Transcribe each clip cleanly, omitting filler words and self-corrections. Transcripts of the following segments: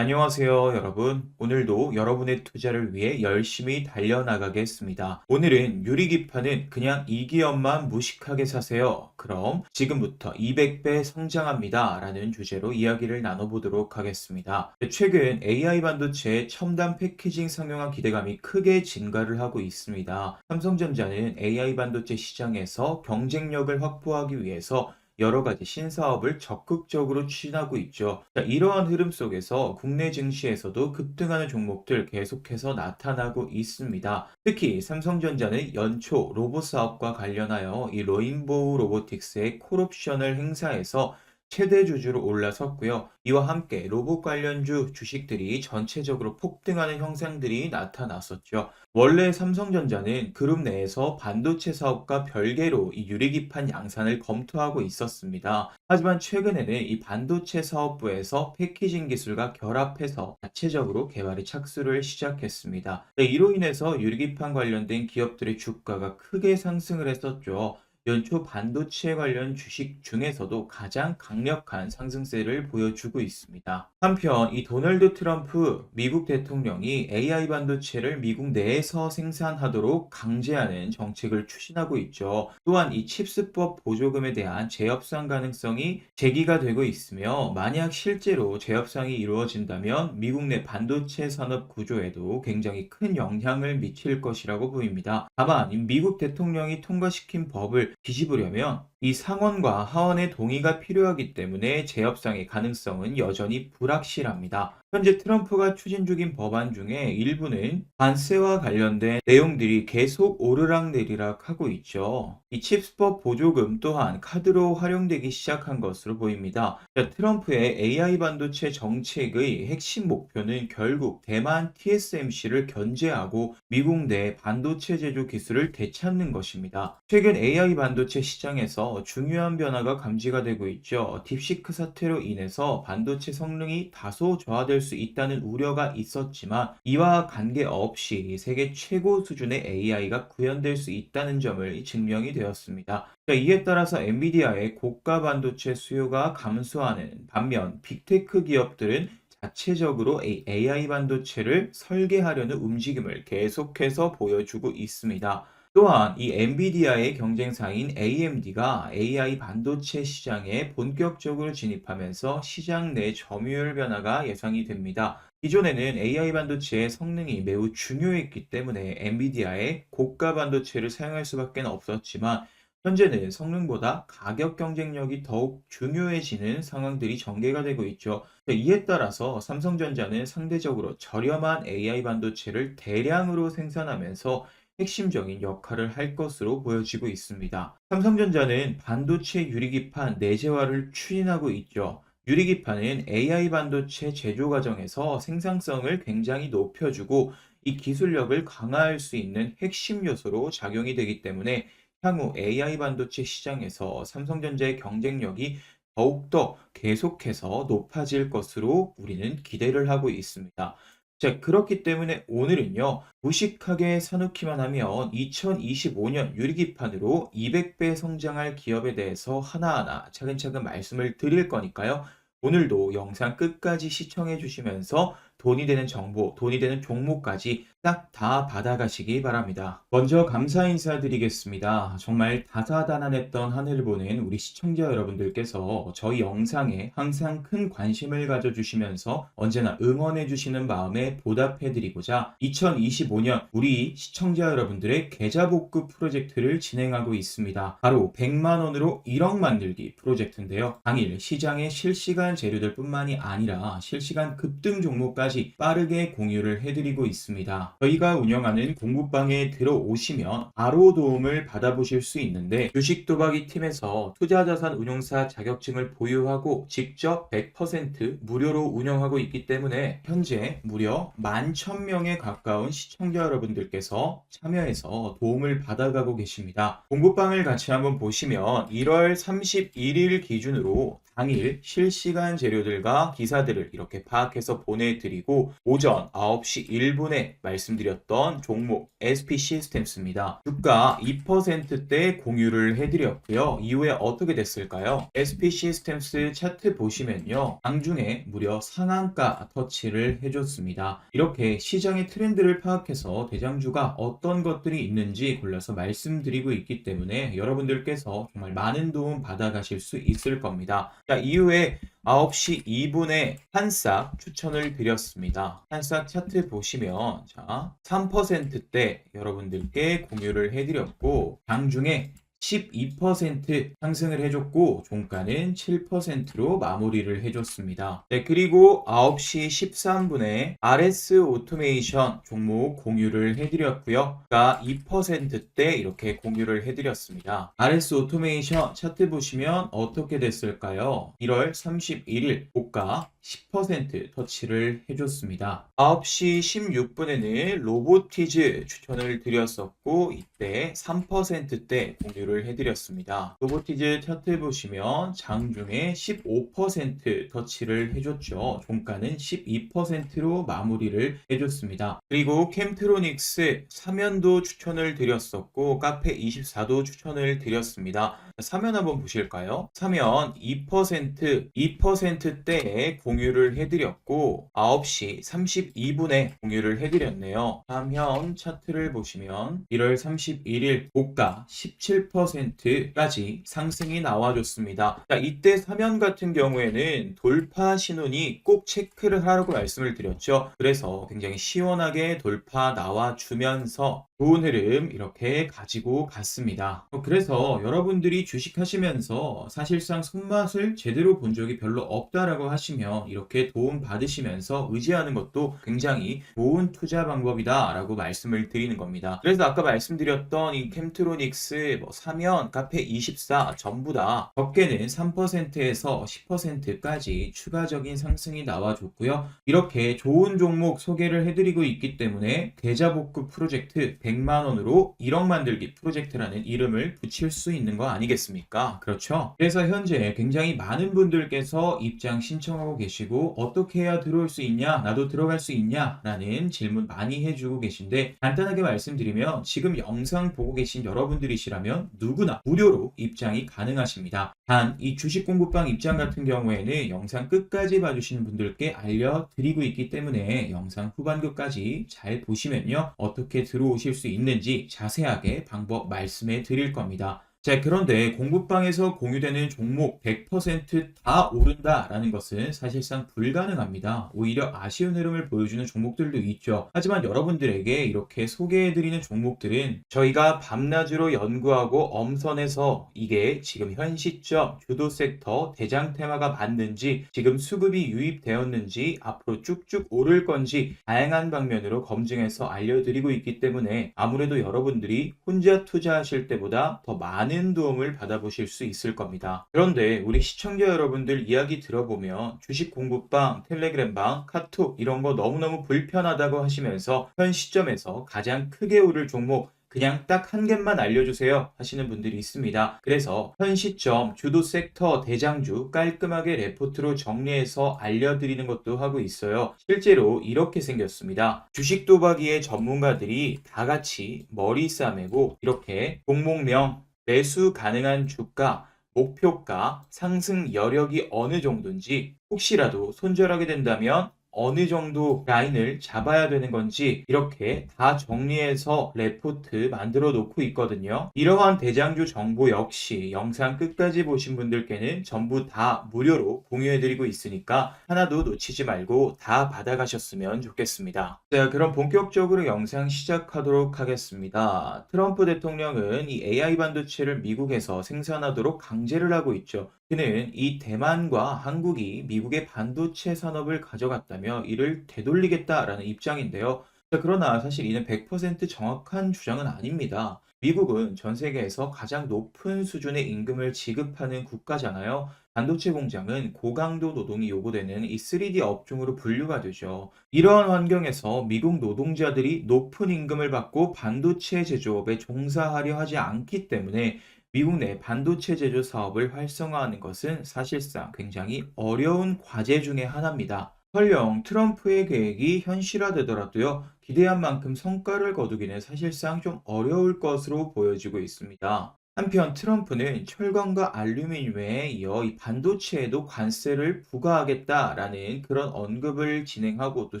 안녕하세요, 여러분. 오늘도 여러분의 투자를 위해 열심히 달려나가겠습니다. 오늘은 유리기판은 그냥 이 기업만 무식하게 사세요. 그럼 지금부터 200배 성장합니다. 라는 주제로 이야기를 나눠보도록 하겠습니다. 최근 AI 반도체의 첨단 패키징 상용화 기대감이 크게 증가를 하고 있습니다. 삼성전자는 AI 반도체 시장에서 경쟁력을 확보하기 위해서 여러 가지 신사업을 적극적으로 추진하고 있죠. 자, 이러한 흐름 속에서 국내 증시에서도 급등하는 종목들 계속해서 나타나고 있습니다. 특히 삼성전자는 연초 로봇 사업과 관련하여 이 레인보우 로보틱스의 콜옵션을 행사해서 최대 주주로 올라섰고요. 이와 함께 로봇 관련주 주식들이 전체적으로 폭등하는 형상들이 나타났었죠. 원래 삼성전자는 그룹 내에서 반도체 사업과 별개로 이 유리기판 양산을 검토하고 있었습니다. 하지만 최근에는 이 반도체 사업부에서 패키징 기술과 결합해서 자체적으로 개발에 착수를 시작했습니다. 네, 이로 인해서 유리기판 관련된 기업들의 주가가 크게 상승을 했었죠. 연초 반도체 관련 주식 중에서도 가장 강력한 상승세를 보여주고 있습니다. 한편 이 도널드 트럼프 미국 대통령이 AI 반도체를 미국 내에서 생산하도록 강제하는 정책을 추진하고 있죠. 또한 이 칩스법 보조금에 대한 재협상 가능성이 제기가 되고 있으며 만약 실제로 재협상이 이루어진다면 미국 내 반도체 산업 구조에도 굉장히 큰 영향을 미칠 것이라고 보입니다. 다만 이 미국 대통령이 통과시킨 법을 뒤집으려면 이 상원과 하원의 동의가 필요하기 때문에 재협상의 가능성은 여전히 불확실합니다. 현재 트럼프가 추진 중인 법안 중에 일부는 관세와 관련된 내용들이 계속 오르락내리락 하고 있죠. 이 칩스법 보조금 또한 카드로 활용되기 시작한 것으로 보입니다. 트럼프의 AI 반도체 정책의 핵심 목표는 결국 대만 TSMC를 견제하고 미국 내 반도체 제조 기술을 되찾는 것입니다. 최근 AI 반도체 시장에서 중요한 변화가 감지가 되고 있죠. 딥시크 사태로 인해서 반도체 성능이 다소 저하될 수 있다는 우려가 있었지만 이와 관계없이 세계 최고 수준의 AI가 구현될 수 있다는 점을 증명이 되었습니다. 이에 따라서 엔비디아의 고가 반도체 수요가 감소하는 반면 빅테크 기업들은 자체적으로 AI 반도체를 설계하려는 움직임을 계속해서 보여주고 있습니다. 또한 이 엔비디아의 경쟁사인 AMD가 AI 반도체 시장에 본격적으로 진입하면서 시장 내 점유율 변화가 예상이 됩니다. 기존에는 AI 반도체의 성능이 매우 중요했기 때문에 엔비디아의 고가 반도체를 사용할 수밖에 없었지만 현재는 성능보다 가격 경쟁력이 더욱 중요해지는 상황들이 전개가 되고 있죠. 이에 따라서 삼성전자는 상대적으로 저렴한 AI 반도체를 대량으로 생산하면서 핵심적인 역할을 할 것으로 보여지고 있습니다. 삼성전자는 반도체 유리기판 내재화를 추진하고 있죠. 유리기판은 AI 반도체 제조 과정에서 생산성을 굉장히 높여주고 이 기술력을 강화할 수 있는 핵심 요소로 작용이 되기 때문에 향후 AI 반도체 시장에서 삼성전자의 경쟁력이 더욱더 계속해서 높아질 것으로 우리는 기대를 하고 있습니다. 자, 그렇기 때문에 오늘은요, 무식하게 사놓기만 하면 2025년 유리기판으로 200배 성장할 기업에 대해서 하나하나 차근차근 말씀을 드릴 거니까요. 오늘도 영상 끝까지 시청해 주시면서 돈이 되는 정보, 돈이 되는 종목까지 싹 다 받아가시기 바랍니다. 먼저 감사 인사드리겠습니다. 정말 다사다난했던 한 해를 보낸 우리 시청자 여러분들께서 저희 영상에 항상 큰 관심을 가져주시면서 언제나 응원해주시는 마음에 보답해드리고자 2025년 우리 시청자 여러분들의 계좌복구 프로젝트를 진행하고 있습니다. 바로 100만원으로 1억 만들기 프로젝트인데요. 당일 시장의 실시간 재료들 뿐만이 아니라 실시간 급등 종목까지 빠르게 공유를 해드리고 있습니다. 저희가 운영하는 공부방에 들어오시면 바로 도움을 받아보실 수 있는데 주식 도박이 팀에서 투자자산 운용사 자격증을 보유하고 직접 100% 무료로 운영하고 있기 때문에 현재 무려 11,000명에 가까운 시청자 여러분들께서 참여해서 도움을 받아가고 계십니다. 공부방을 같이 한번 보시면 1월 31일 기준으로 당일 실시간 재료들과 기사들을 이렇게 파악해서 보내드리고 그리고 오전 9시 1분에 말씀드렸던 종목 SP 시스템스입니다. 주가 2%대 공유를 해드렸고요. 이후에 어떻게 됐을까요? SP 시스템스 차트 보시면요. 장중에 무려 상한가 터치를 해줬습니다. 이렇게 시장의 트렌드를 파악해서 대장주가 어떤 것들이 있는지 골라서 말씀드리고 있기 때문에 여러분들께서 정말 많은 도움 받아가실 수 있을 겁니다. 자, 이후에 9시 2분에 한싹 추천을 드렸습니다. 한싹 차트 보시면 자 3%대 여러분들께 공유를 해드렸고 장중에 12% 상승을 해줬고 종가는 7%로 마무리를 해줬습니다. 네, 그리고 9시 13분에 RS 오토메이션 종목 공유를 해드렸고요. 가 2%대 이렇게 공유를 해드렸습니다. RS 오토메이션 차트 보시면 어떻게 됐을까요? 1월 31일 고가 10% 터치를 해줬습니다. 9시 16분에는 로보티즈 추천을 드렸었고 이때 3%대 공유를 해드렸습니다. 로보티즈 차트 보시면 장중에 15% 터치를 해줬죠. 종가는 12%로 마무리를 해줬습니다. 그리고 캠트로닉스 사면도 추천을 드렸었고 카페24도 추천을 드렸습니다. 사면 한번 보실까요? 사면 2%대에 공유를 해드렸고 9시 32분에 공유를 해드렸네요. 사면 차트를 보시면 1월 31일 고가 17%까지 상승이 나와줬습니다. 자, 이때 사면 같은 경우에는 돌파 신호니 꼭 체크를 하라고 말씀을 드렸죠. 그래서 굉장히 시원하게 돌파 나와주면서 좋은 흐름 이렇게 가지고 갔습니다. 그래서 여러분들이 주식하시면서 사실상 손맛을 제대로 본 적이 별로 없다라고 하시면 이렇게 도움 받으시면서 의지하는 것도 굉장히 좋은 투자 방법이다 라고 말씀을 드리는 겁니다. 그래서 아까 말씀드렸던 이 캠트로닉스, 사면, 카페24 전부 다 적게는 3%에서 10%까지 추가적인 상승이 나와줬고요. 이렇게 좋은 종목 소개를 해드리고 있기 때문에 계좌복구 프로젝트 100만원으로 1억 만들기 프로젝트라는 이름을 붙일 수 있는 거 아니겠습니까? 그렇죠? 그래서 현재 굉장히 많은 분들께서 입장 신청하고 계시고 어떻게 해야 들어올 수 있냐? 나도 들어갈 수 있냐? 라는 질문 많이 해주고 계신데 간단하게 말씀드리면 지금 영상 보고 계신 여러분들이시라면 누구나 무료로 입장이 가능하십니다. 단 이 주식 공부방 입장 같은 경우에는 영상 끝까지 봐주시는 분들께 알려드리고 있기 때문에 영상 후반부까지 잘 보시면요. 어떻게 들어오실 수 있는지 자세하게 방법 말씀해 드릴 겁니다. 자, 그런데 공부방에서 공유되는 종목 100%다 오른다라는 것은 사실상 불가능합니다. 오히려 아쉬운 흐름을 보여주는 종목들도 있죠. 하지만 여러분들에게 이렇게 소개해드리는 종목들은 저희가 밤낮으로 연구하고 엄선해서 이게 지금 현 시점 주도 섹터 대장 테마가 맞는지 지금 수급이 유입되었는지 앞으로 쭉쭉 오를 건지 다양한 방면으로 검증해서 알려드리고 있기 때문에 아무래도 여러분들이 혼자 투자하실 때보다 더 많은 도움을 받아보실 수 있을 겁니다. 그런데 우리 시청자 여러분들 이야기 들어보면 주식 공부방, 텔레그램방, 카톡 이런 거 너무너무 불편하다고 하시면서 현 시점에서 가장 크게 오를 종목 그냥 딱 한 개만 알려주세요 하시는 분들이 있습니다. 그래서 현 시점 주도 섹터 대장주 깔끔하게 레포트로 정리해서 알려드리는 것도 하고 있어요. 실제로 이렇게 생겼습니다. 주식 도박이의 전문가들이 다 같이 머리 싸매고 이렇게 종목명, 매수 가능한 주가, 목표가, 상승 여력이 어느 정도인지 혹시라도 손절하게 된다면 어느 정도 라인을 잡아야 되는 건지 이렇게 다 정리해서 레포트 만들어 놓고 있거든요. 이러한 대장주 정보 역시 영상 끝까지 보신 분들께는 전부 다 무료로 공유해드리고 있으니까 하나도 놓치지 말고 다 받아가셨으면 좋겠습니다. 자, 그럼 본격적으로 영상 시작하도록 하겠습니다. 트럼프 대통령은 이 AI 반도체를 미국에서 생산하도록 강제를 하고 있죠. 그는 이 대만과 한국이 미국의 반도체 산업을 가져갔다며 이를 되돌리겠다라는 입장인데요. 그러나 사실 이는 100% 정확한 주장은 아닙니다. 미국은 전 세계에서 가장 높은 수준의 임금을 지급하는 국가잖아요. 반도체 공장은 고강도 노동이 요구되는 이 3D 업종으로 분류가 되죠. 이러한 환경에서 미국 노동자들이 높은 임금을 받고 반도체 제조업에 종사하려 하지 않기 때문에 미국 내 반도체 제조 사업을 활성화하는 것은 사실상 굉장히 어려운 과제 중의 하나입니다. 설령 트럼프의 계획이 현실화되더라도요, 기대한 만큼 성과를 거두기는 사실상 좀 어려울 것으로 보여지고 있습니다. 한편 트럼프는 철강과 알루미늄에 이어 이 반도체에도 관세를 부과하겠다라는 그런 언급을 진행하고 또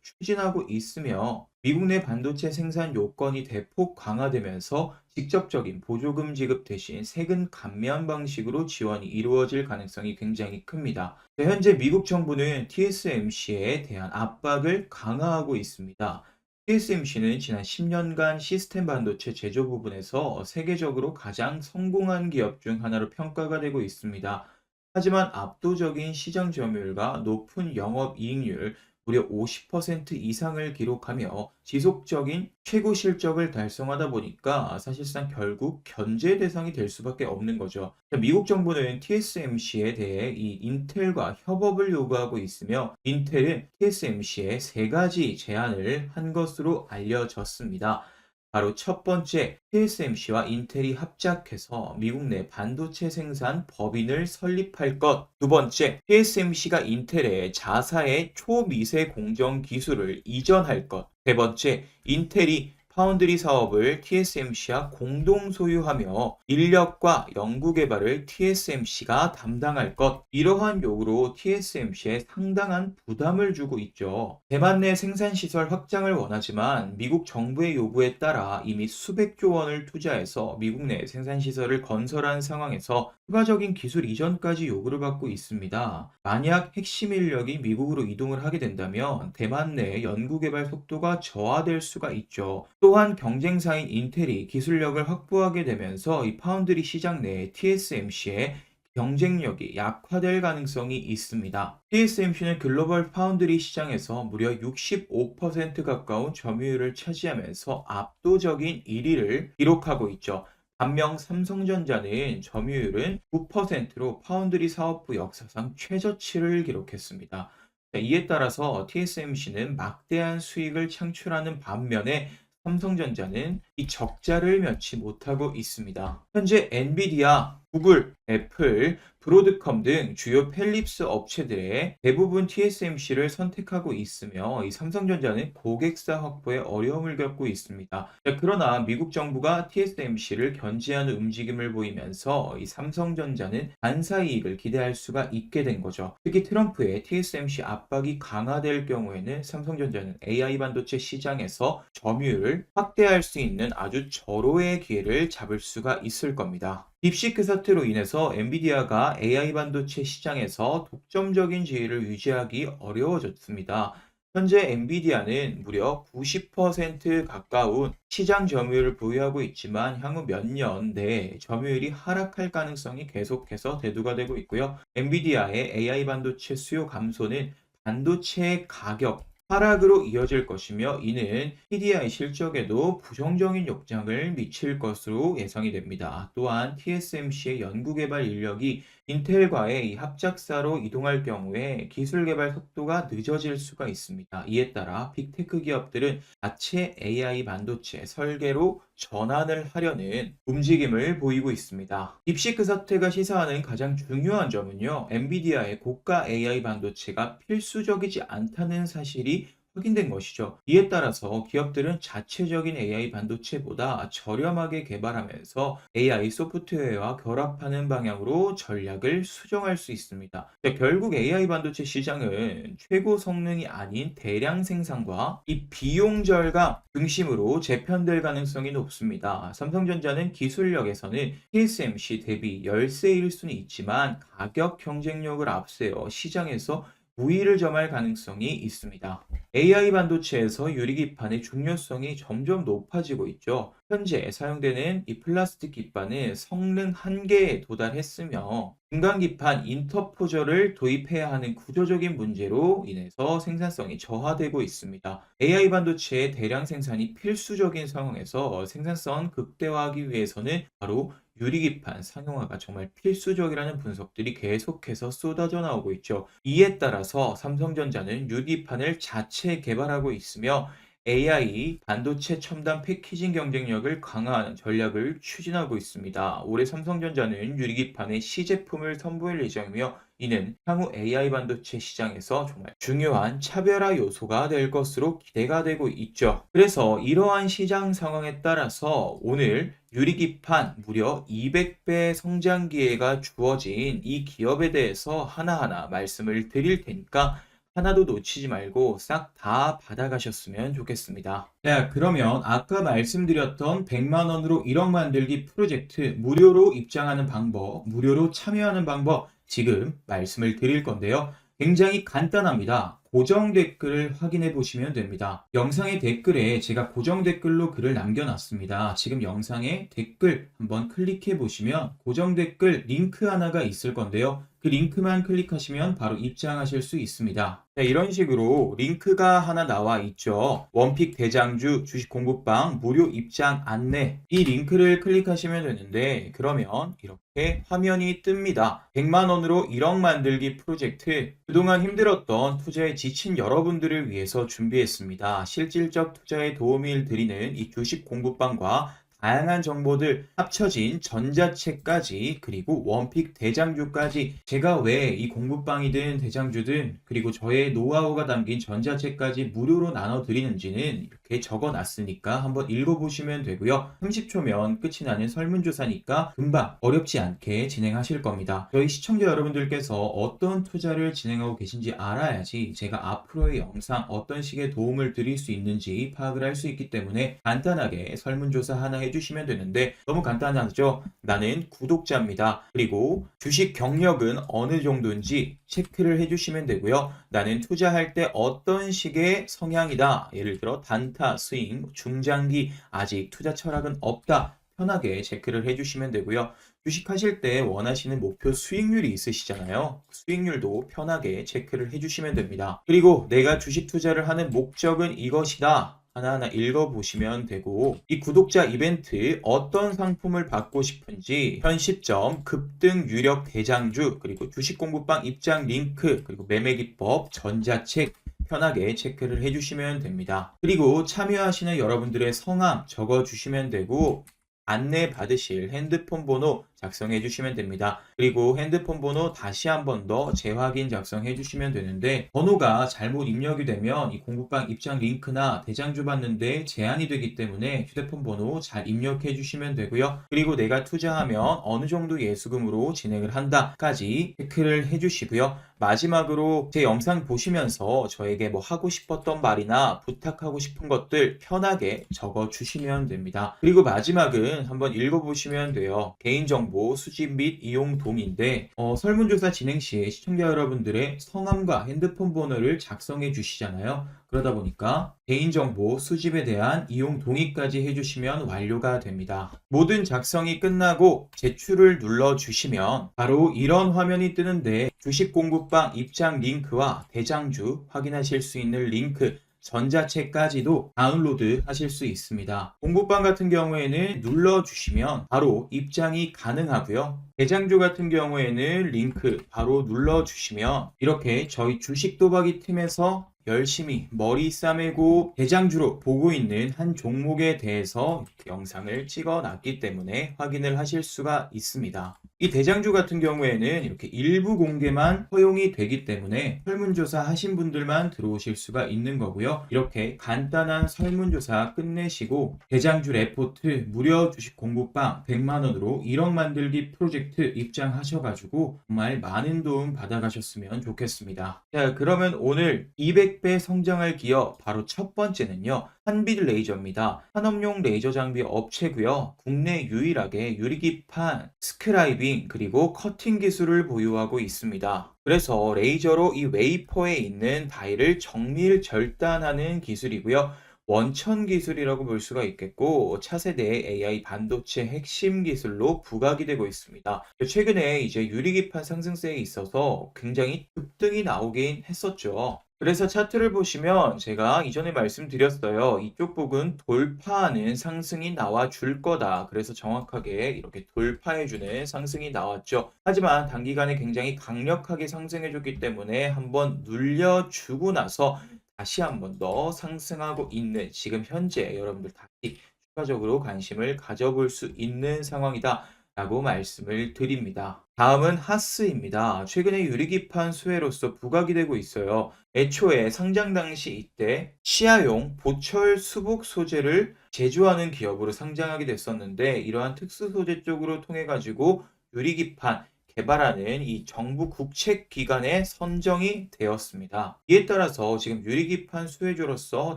추진하고 있으며, 미국 내 반도체 생산 요건이 대폭 강화되면서 직접적인 보조금 지급 대신 세금 감면 방식으로 지원이 이루어질 가능성이 굉장히 큽니다. 현재 미국 정부는 TSMC에 대한 압박을 강화하고 있습니다. TSMC는 지난 10년간 시스템 반도체 제조 부분에서 세계적으로 가장 성공한 기업 중 하나로 평가가 되고 있습니다. 하지만 압도적인 시장 점유율과 높은 영업 이익률, 무려 50% 이상을 기록하며 지속적인 최고 실적을 달성하다 보니까 사실상 결국 견제 대상이 될 수밖에 없는 거죠. 미국 정부는 TSMC에 대해 이 인텔과 협업을 요구하고 있으며, 인텔은 TSMC에 세 가지 제안을 한 것으로 알려졌습니다. 바로 첫 번째, TSMC와 인텔이 합작해서 미국 내 반도체 생산 법인을 설립할 것. 두 번째, TSMC가 인텔의 자사의 초미세 공정 기술을 이전할 것. 세 번째, 인텔이 파운드리 사업을 TSMC와 공동 소유하며 인력과 연구개발을 TSMC가 담당할 것. 이러한 요구로 TSMC에 상당한 부담을 주고 있죠. 대만 내 생산시설 확장을 원하지만 미국 정부의 요구에 따라 이미 수백조 원을 투자해서 미국 내 생산시설을 건설한 상황에서 추가적인 기술 이전까지 요구를 받고 있습니다. 만약 핵심 인력이 미국으로 이동을 하게 된다면 대만 내 연구개발 속도가 저하될 수가 있죠. 또한 경쟁사인 인텔이 기술력을 확보하게 되면서 이 파운드리 시장 내 TSMC의 경쟁력이 약화될 가능성이 있습니다. TSMC는 글로벌 파운드리 시장에서 무려 65% 가까운 점유율을 차지하면서 압도적인 1위를 기록하고 있죠. 반면 삼성전자는 점유율은 9%로 파운드리 사업부 역사상 최저치를 기록했습니다. 이에 따라서 TSMC는 막대한 수익을 창출하는 반면에 삼성전자는 이 적자를 면치 못하고 있습니다. 현재 엔비디아, 구글, 애플, 브로드컴 등 주요 펠립스 업체들의 대부분 TSMC를 선택하고 있으며, 이 삼성전자는 고객사 확보에 어려움을 겪고 있습니다. 그러나 미국 정부가 TSMC를 견제하는 움직임을 보이면서 이 삼성전자는 반사 이익을 기대할 수가 있게 된 거죠. 특히 트럼프의 TSMC 압박이 강화될 경우에는 삼성전자는 AI 반도체 시장에서 점유율을 확대할 수 있는 아주 절호의 기회를 잡을 수가 있을 겁니다. 딥시크 사태로 인해서 엔비디아가 AI 반도체 시장에서 독점적인 지위를 유지하기 어려워졌습니다. 현재 엔비디아는 무려 90% 가까운 시장 점유율을 보유하고 있지만 향후 몇 년 내에 점유율이 하락할 가능성이 계속해서 대두가 되고 있고요. 엔비디아의 AI 반도체 수요 감소는 반도체의 가격 하락으로 이어질 것이며, 이는 TDI 실적에도 부정적인 영향을 미칠 것으로 예상이 됩니다. 또한 TSMC의 연구개발 인력이 인텔과의 이 합작사로 이동할 경우에 기술 개발 속도가 늦어질 수가 있습니다. 이에 따라 빅테크 기업들은 자체 AI 반도체 설계로 전환을 하려는 움직임을 보이고 있습니다. 딥시크 사태가 시사하는 가장 중요한 점은요, 엔비디아의 고가 AI 반도체가 필수적이지 않다는 사실이 확인된 것이죠. 이에 따라서 기업들은 자체적인 AI 반도체보다 저렴하게 개발하면서 AI 소프트웨어와 결합하는 방향으로 전략을 수정할 수 있습니다. 결국 AI 반도체 시장은 최고 성능이 아닌 대량 생산과 이 비용 절감 중심으로 재편될 가능성이 높습니다. 삼성전자는 기술력에서는 TSMC 대비 열세 1순위 있지만 가격 경쟁력을 앞세워 시장에서 우위를 점할 가능성이 있습니다. AI 반도체에서 유리기판의 중요성이 점점 높아지고 있죠. 현재 사용되는 이 플라스틱 기판은 성능 한계에 도달했으며 중간기판 인터포저를 도입해야 하는 구조적인 문제로 인해서 생산성이 저하되고 있습니다. AI 반도체의 대량 생산이 필수적인 상황에서 생산성 극대화하기 위해서는 바로 유리기판 상용화가 정말 필수적이라는 분석들이 계속해서 쏟아져 나오고 있죠. 이에 따라서 삼성전자는 유리기판을 자체 개발하고 있으며 AI 반도체 첨단 패키징 경쟁력을 강화하는 전략을 추진하고 있습니다. 올해 삼성전자는 유리기판의 시제품을 선보일 예정이며 이는 향후 AI 반도체 시장에서 정말 중요한 차별화 요소가 될 것으로 기대가 되고 있죠. 그래서 이러한 시장 상황에 따라서 오늘 유리기판 무려 200배 성장 기회가 주어진 이 기업에 대해서 하나하나 말씀을 드릴 테니까 하나도 놓치지 말고 싹 다 받아가셨으면 좋겠습니다. 자, 그러면 아까 말씀드렸던 100만 원으로 1억 만들기 프로젝트 무료로 입장하는 방법, 무료로 참여하는 방법 지금 말씀을 드릴 건데요. 굉장히 간단합니다. 고정 댓글을 확인해 보시면 됩니다. 영상의 댓글에 제가 고정 댓글로 글을 남겨놨습니다. 지금 영상의 댓글 한번 클릭해 보시면 고정 댓글 링크 하나가 있을 건데요. 그 링크만 클릭하시면 바로 입장하실 수 있습니다. 네, 이런 식으로 링크가 하나 나와 있죠. 원픽 대장주 주식 공부방 무료 입장 안내 이 링크를 클릭하시면 되는데 그러면 이렇게 화면이 뜹니다. 100만 원으로 1억 만들기 프로젝트 그동안 힘들었던 투자에 지친 여러분들을 위해서 준비했습니다. 실질적 투자에 도움을 드리는 이 주식 공부방과 다양한 정보들 합쳐진 전자책까지 그리고 원픽 대장주까지 제가 왜 이 공부방이든 대장주든 그리고 저의 노하우가 담긴 전자책까지 무료로 나눠드리는지는 이렇게 적어놨으니까 한번 읽어보시면 되고요. 30초면 끝이 나는 설문조사니까 금방 어렵지 않게 진행하실 겁니다. 저희 시청자 여러분들께서 어떤 투자를 진행하고 계신지 알아야지 제가 앞으로의 영상 어떤 식의 도움을 드릴 수 있는지 파악을 할 수 있기 때문에 간단하게 설문조사 하나 해주시면 되는데 너무 간단하죠? 나는 구독자입니다. 그리고 주식 경력은 어느 정도인지 체크를 해주시면 되고요. 나는 투자할 때 어떤 식의 성향이다. 예를 들어 단타, 스윙, 중장기, 아직 투자 철학은 없다. 편하게 체크를 해주시면 되고요. 주식하실 때 원하시는 목표 수익률이 있으시잖아요. 수익률도 편하게 체크를 해주시면 됩니다. 그리고 내가 주식 투자를 하는 목적은 이것이다. 하나하나 읽어보시면 되고 이 구독자 이벤트 어떤 상품을 받고 싶은지 현 시점 급등 유력 대장주 그리고 주식 공부방 입장 링크 그리고 매매 기법 전자책 편하게 체크를 해주시면 됩니다. 그리고 참여하시는 여러분들의 성함 적어주시면 되고 안내 받으실 핸드폰 번호 작성해 주시면 됩니다. 그리고 핸드폰 번호 다시 한 번 더 재확인 작성해 주시면 되는데 번호가 잘못 입력이 되면 이 공부방 입장 링크나 대장주 받는데 제한이 되기 때문에 휴대폰 번호 잘 입력해 주시면 되고요. 그리고 내가 투자하면 어느 정도 예수금으로 진행을 한다까지 체크를 해 주시고요. 마지막으로 제 영상 보시면서 저에게 뭐 하고 싶었던 말이나 부탁하고 싶은 것들 편하게 적어 주시면 됩니다. 그리고 마지막은 한번 읽어보시면 돼요. 개인정보 수집 및 이용 동의인데 설문조사 진행 시에 시청자 여러분들의 성함과 핸드폰 번호를 작성해 주시잖아요. 그러다 보니까 개인정보 수집에 대한 이용 동의까지 해주시면 완료가 됩니다. 모든 작성이 끝나고 제출을 눌러주시면 바로 이런 화면이 뜨는데 주식 공부방 입장 링크와 대장주 확인하실 수 있는 링크 전자책까지도 다운로드 하실 수 있습니다. 공부방 같은 경우에는 눌러주시면 바로 입장이 가능하고요. 대장주 같은 경우에는 링크 바로 눌러주시면 이렇게 저희 주식 도박이 팀에서 열심히 머리 싸매고 대장주로 보고 있는 한 종목에 대해서 영상을 찍어 놨기 때문에 확인을 하실 수가 있습니다. 이 대장주 같은 경우에는 이렇게 일부 공개만 허용이 되기 때문에 설문조사 하신 분들만 들어오실 수가 있는 거고요. 이렇게 간단한 설문조사 끝내시고 대장주 레포트 무료 주식 공부방 100만원으로 1억 만들기 프로젝트 입장하셔가지고 정말 많은 도움 받아가셨으면 좋겠습니다. 자, 그러면 오늘 200배 성장할 기업 바로 첫 번째는요. 한빛 레이저입니다. 산업용 레이저 장비 업체고요. 국내 유일하게 유리기판, 스크라이빙 그리고 커팅 기술을 보유하고 있습니다. 그래서 레이저로 이 웨이퍼에 있는 다이를 정밀 절단하는 기술이고요. 원천 기술이라고 볼 수가 있겠고 차세대 AI 반도체 핵심 기술로 부각이 되고 있습니다. 최근에 이제 유리기판 상승세에 있어서 굉장히 급등이 나오긴 했었죠. 그래서 차트를 보시면 제가 이전에 말씀드렸어요. 이쪽 부분 돌파하는 상승이 나와 줄 거다. 그래서 정확하게 이렇게 돌파해주는 상승이 나왔죠. 하지만 단기간에 굉장히 강력하게 상승해줬기 때문에 한번 눌려주고 나서 다시 한번 더 상승하고 있는 지금 현재 여러분들 다시 추가적으로 관심을 가져볼 수 있는 상황이다라고 말씀을 드립니다. 다음은 하스입니다. 최근에 유리기판 수혜로서 부각이 되고 있어요. 애초에 상장 당시 이때 시야용 보철 수복 소재를 제조하는 기업으로 상장하게 됐었는데 이러한 특수 소재 쪽으로 통해 가지고 유리기판 개발하는 이 정부 국책 기관에 선정이 되었습니다. 이에 따라서 지금 유리기판 수혜주로서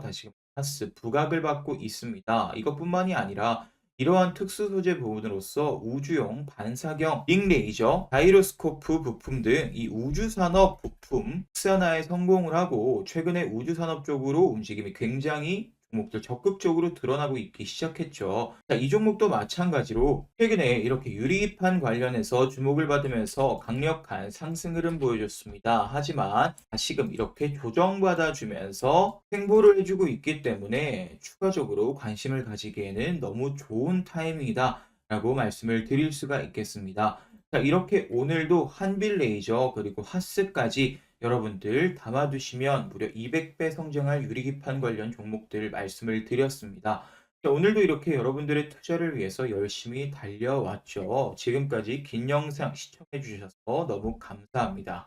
다시금 하스 부각을 받고 있습니다. 이것뿐만이 아니라 이러한 특수 소재 부분으로서 우주용 반사경 링레이저, 자이로스코프 부품 등 이 우주산업 부품 특산화에 성공을 하고 최근에 우주산업 쪽으로 움직임이 굉장히 종목들 적극적으로 드러나고 있기 시작했죠. 자, 이 종목도 마찬가지로 최근에 이렇게 유리판 관련해서 주목을 받으면서 강력한 상승 흐름 보여줬습니다. 하지만 다시금 이렇게 조정받아 주면서 횡보를 해주고 있기 때문에 추가적으로 관심을 가지기에는 너무 좋은 타이밍이다 라고 말씀을 드릴 수가 있겠습니다. 자, 이렇게 오늘도 한빌레이저 그리고 하스까지 여러분들 담아두시면 무려 200배 성장할 유리기판 관련 종목들 말씀을 드렸습니다. 자, 오늘도 이렇게 여러분들의 투자를 위해서 열심히 달려왔죠. 지금까지 긴 영상 시청해 주셔서 너무 감사합니다.